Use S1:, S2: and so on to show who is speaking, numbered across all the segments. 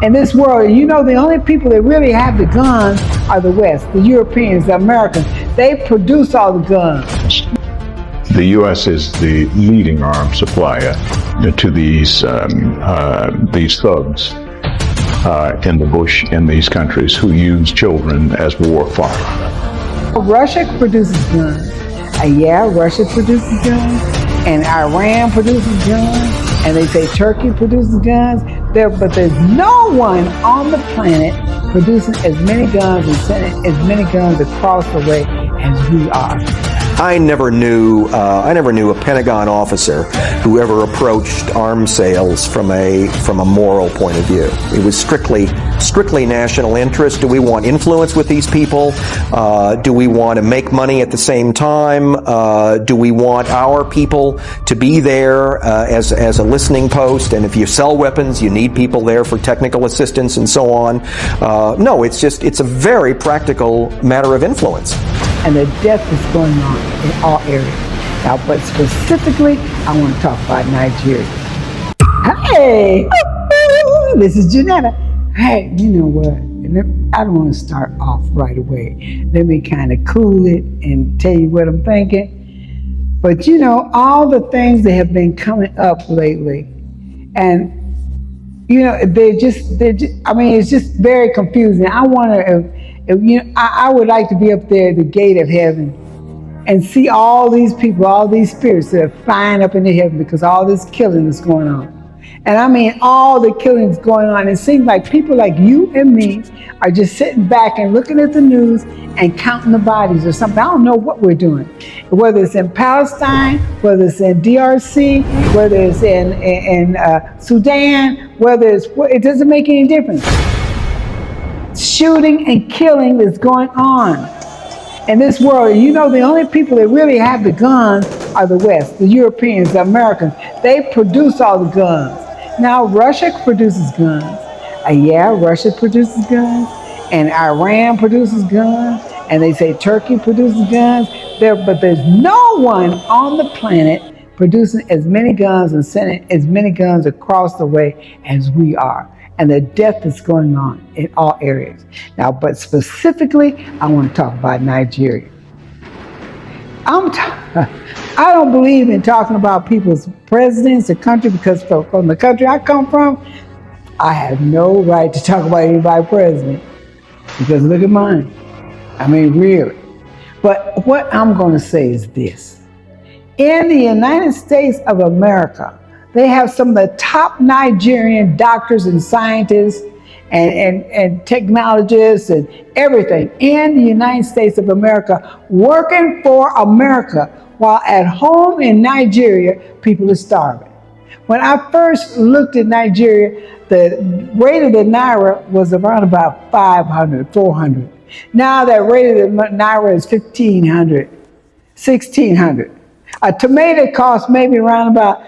S1: in this world. And you know, the only people that really have the guns are the West, the Europeans, the Americans. They produce all the guns.
S2: The U.S. is the leading arms supplier to these thugs in the bush in these countries who use children as war fodder.
S1: Russia produces guns. Russia produces guns, and Iran produces guns, and they say Turkey produces guns. But there's no one on the planet producing as many guns and sending as many guns across the way as we are.
S3: I never knew a Pentagon officer who ever approached arms sales from a moral point of view. It was strictly national interest. Do we want influence with these people? Do we want to make money at the same time? Do we want our people to be there as a listening post? And if you sell weapons, you need people there for technical assistance and so on. No, it's a very practical matter of influence.
S1: And the death is going on in all areas. Now, but specifically, I want to talk about Nigeria. Hey, this is Janetta. Hey, you know what? I don't want to start off right away. Let me kind of cool it and tell you what I'm thinking. But you know, all the things that have been coming up lately, and you know, it's just very confusing. I wonder if you know, I would like to be up there at the gate of heaven and see all these people, all these spirits that are flying up into heaven because all this killing is going on. And I mean, all the killing is going on. It seems like people like you and me are just sitting back and looking at the news and counting the bodies or something. I don't know what we're doing. Whether it's in Palestine, whether it's in DRC, whether it's in Sudan, it doesn't make any difference. Shooting and killing is going on in this world. You know, the only people that really have the guns are the West, the Europeans, the Americans. They produce all the guns. Now, Russia produces guns. Russia produces guns, and Iran produces guns, and they say Turkey produces guns. But there's no one on the planet producing as many guns and sending as many guns across the way as we are. And the death is going on in all areas. Now, but specifically, I want to talk about Nigeria. I don't believe in talking about people's presidents or country because from the country I come from, I have no right to talk about anybody's president because look at mine. I mean, really. But what I'm going to say is this. In the United States of America, they have some of the top Nigerian doctors and scientists and technologists and everything in the United States of America working for America, while at home in Nigeria, people are starving. When I first looked at Nigeria, the rate of the Naira was around about 500, 400. Now that rate of the Naira is 1,500, 1,600. A tomato costs maybe around about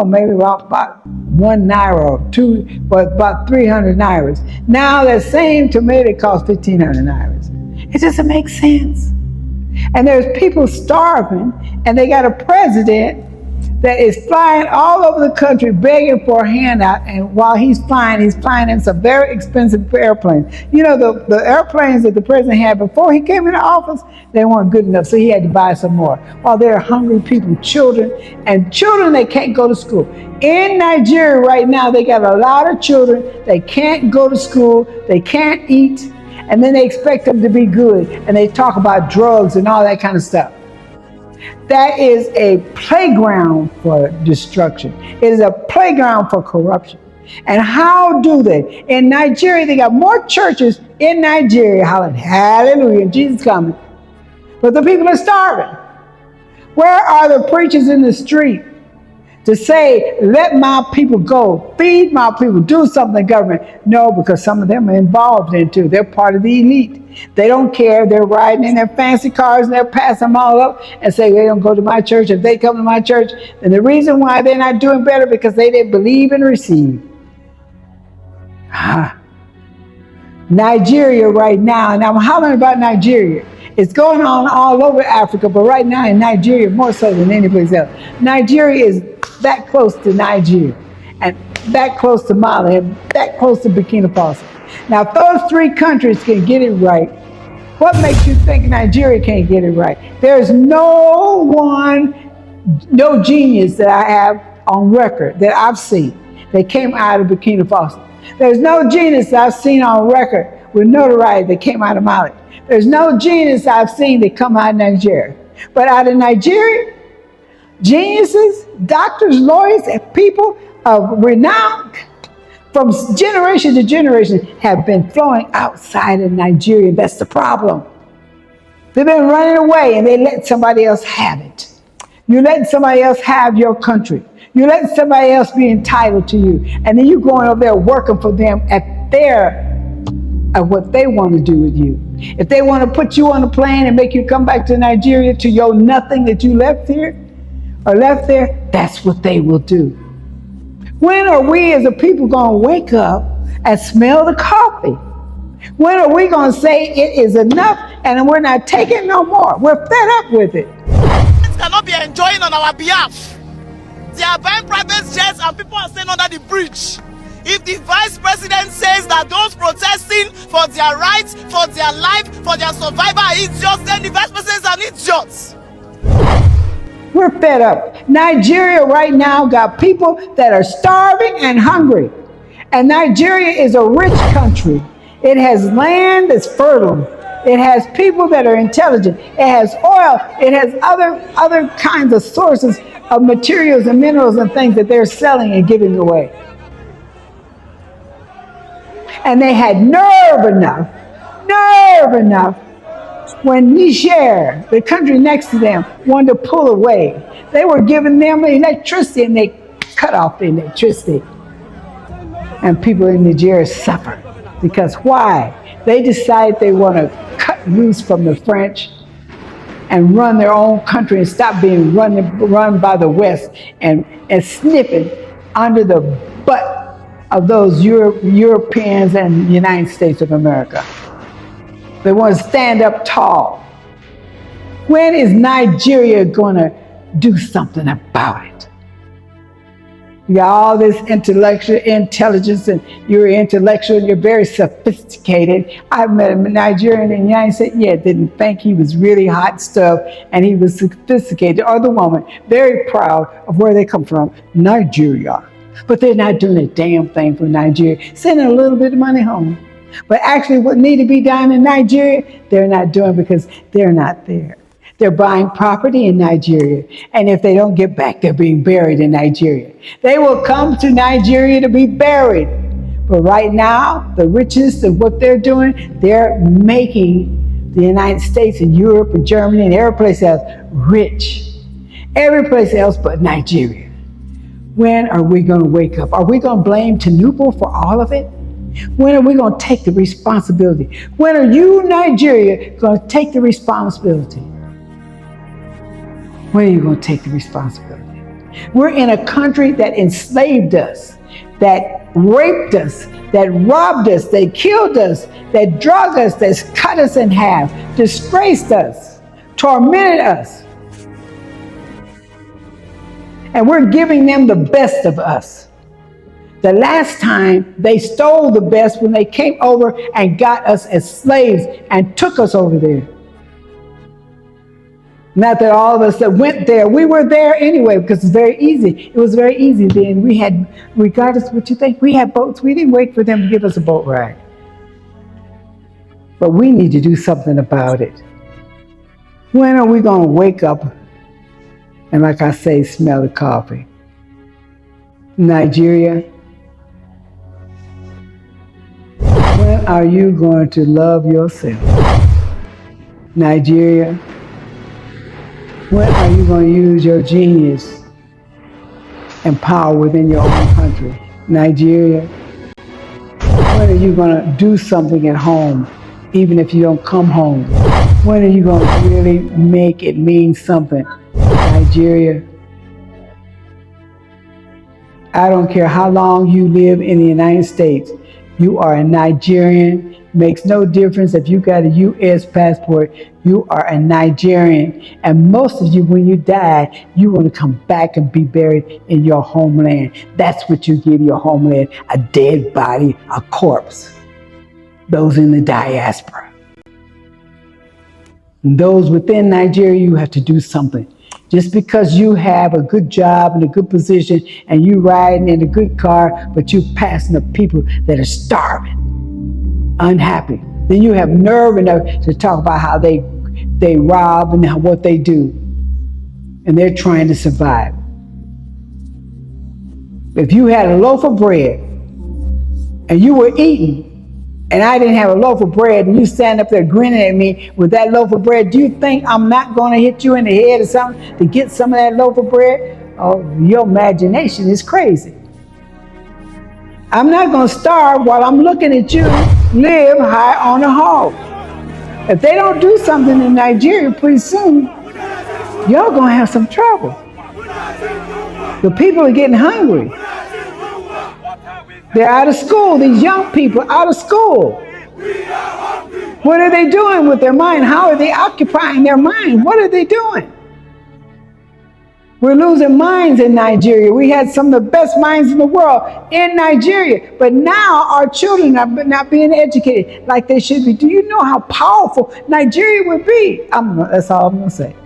S1: maybe about 1 Naira or 2, but about 300 Nairas. Now that same tomato costs 1,500 Nairas. It doesn't make sense. And there's people starving, and they got a president that is flying all over the country begging for a handout, and while he's flying in some very expensive airplanes. You know, the airplanes that the president had before he came into office, they weren't good enough, so he had to buy some more. While there are hungry people, children that can't go to school. In Nigeria right now, they got a lot of children, they can't go to school, they can't eat, and then they expect them to be good, and they talk about drugs and all that kind of stuff. That is a playground for destruction. It is a playground for corruption. And how do they? In Nigeria, they got more churches in Nigeria, hallelujah, Jesus coming. But the people are starving. Where are the preachers in the street to say, let my people go, feed my people, do something, government? No, because some of them are involved in too. They're part of the elite. They don't care. They're riding in their fancy cars and they're passing them all up and say, they don't go to my church. If they come to my church, then the reason why they're not doing better because they didn't believe and receive. Nigeria right now, and I'm hollering about Nigeria. It's going on all over Africa, but right now in Nigeria, more so than any place else. Nigeria is that close to Nigeria. And that close to Mali, and that close to Burkina Faso. Now, if those three countries can get it right, what makes you think Nigeria can't get it right? There's no genius that I have on record that I've seen that came out of Burkina Faso. There's no genius that I've seen on record with notoriety that came out of Mali. There's no genius I've seen that come out of Nigeria. But out of Nigeria, geniuses, doctors, lawyers, and people of renown from generation to generation have been flowing outside of Nigeria. That's the problem. They've been running away and they let somebody else have it. You let somebody else have your country. You let somebody else be entitled to you. And then you're going over there working for them at what they want to do with you. If they want to put you on a plane and make you come back to Nigeria to your nothing that you left here or left there, that's what they will do. When are we as a people going to wake up and smell the coffee? When are we going to say it is enough and we're not taking no more? We're fed up with it.
S4: Cannot be enjoying on our behalf. They are buying private jets and people are staying under the bridge. If the vice president says that those protesting for their rights, for their life, for their survival are idiots, then the vice president is an idiot.
S1: We're fed up. Nigeria right now got people that are starving and hungry. And Nigeria is a rich country. It has land that's fertile. It has people that are intelligent. It has oil. It has other kinds of sources of materials and minerals and things that they're selling and giving away. And they had nerve enough, when Niger, the country next to them, wanted to pull away. They were giving them electricity and they cut off the electricity. And people in Nigeria suffer. Because why? They decide they want to cut loose from the French and run their own country and stop being run by the West and sniffing under the butt of those Europeans and the United States of America. They want to stand up tall. When is Nigeria going to do something about it? You got all this intellectual intelligence and you're intellectual and you're very sophisticated. I met a Nigerian in the United States, didn't think he was really hot stuff and he was sophisticated. Or the woman, very proud of where they come from, Nigeria. But they're not doing a damn thing for Nigeria, sending a little bit of money home. But actually what needs to be done in Nigeria, they're not doing because they're not there. They're buying property in Nigeria. And if they don't get back, they're being buried in Nigeria. They will come to Nigeria to be buried. But right now, the richest of what they're doing, they're making the United States and Europe and Germany and every place else rich. Every place else but Nigeria. When are we going to wake up? Are we going to blame Tinubu for all of it? When are we going to take the responsibility? When are you, Nigeria, going to take the responsibility? When are you going to take the responsibility? We're in a country that enslaved us, that raped us, that robbed us, that killed us, that drugged us, that cut us in half, disgraced us, tormented us. And we're giving them the best of us. The last time they stole the best when they came over and got us as slaves and took us over there. Not that all of us that went there, we were there anyway because it's very easy. It was very easy then. We had, regardless of what you think, we had boats. We didn't wait for them to give us a boat ride. But we need to do something about it. When are we going to wake up and, like I say, smell the coffee? Nigeria, when are you going to love yourself? Nigeria, when are you going to use your genius and power within your own country? Nigeria, when are you going to do something at home, even if you don't come home? When are you going to really make it mean something? Nigeria, I don't care how long you live in the United States, You are a Nigerian. Makes no difference if you got a U.S. passport. You are a Nigerian. And most of you, when you die, you want to come back and be buried in your homeland. That's what you give your homeland, a dead body, a corpse. Those in the diaspora. And those within Nigeria, you have to do something. Just because you have a good job and a good position and you riding in a good car, but you passing the people that are starving, unhappy, then you have nerve enough to talk about how they rob and what they do. And they're trying to survive. If you had a loaf of bread and you were eating, and I didn't have a loaf of bread, and you stand up there grinning at me with that loaf of bread, do you think I'm not going to hit you in the head or something to get some of that loaf of bread? Oh, your imagination is crazy. I'm not going to starve while I'm looking at you live high on a hog. If they don't do something in Nigeria pretty soon, y'all going to have some trouble. The people are getting hungry. They're out of school. These young people out of school. What are they doing with their mind? How are they occupying their mind? What are they doing? We're losing minds in Nigeria. We had some of the best minds in the world in Nigeria. But now our children are not being educated like they should be. Do you know how powerful Nigeria would be? That's all I'm going to say.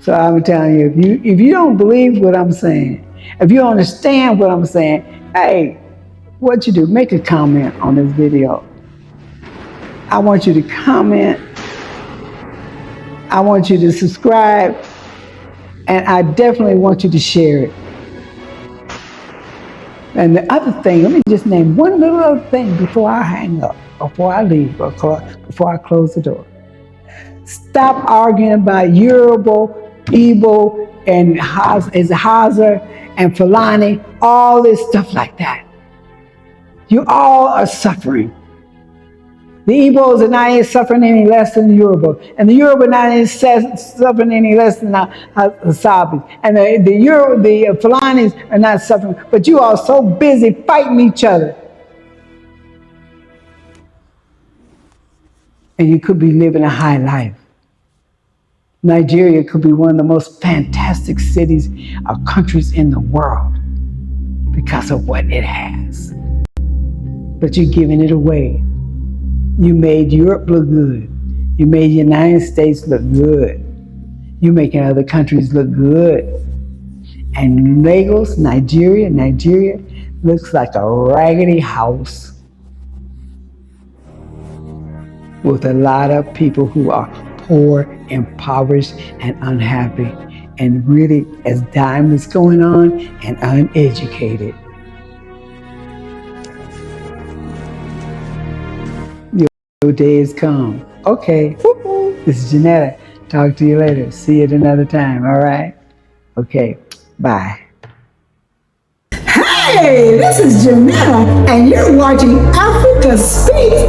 S1: So I'm telling you, if you don't believe what I'm saying, if you don't understand what I'm saying, hey, what you do, make a comment on this video. I want you to comment. I want you to subscribe. And I definitely want you to share it. And the other thing, let me just name one little other thing before I hang up, before I leave, or before I close the door. Stop arguing about Yoruba, Igbo, and Hazar and Fulani, all this stuff like that. You all are suffering. The Igbos are not even suffering any less than the Yoruba, and the Yoruba are not even suffering any less than the Hazabi, and the Fulanis are not suffering. But you are so busy fighting each other, and you could be living a high life. Nigeria could be one of the most fantastic cities or countries in the world because of what it has. But you're giving it away. You made Europe look good. You made the United States look good. You're making other countries look good. And Lagos, Nigeria looks like a raggedy house with a lot of people who are poor, impoverished, and unhappy, and really, as time is going on, and uneducated. Your day has come. Okay, this is Janetta. Talk to you later. See you at another time, all right? Okay, bye. Hey, this is Janetta, and you're watching Africa Speak.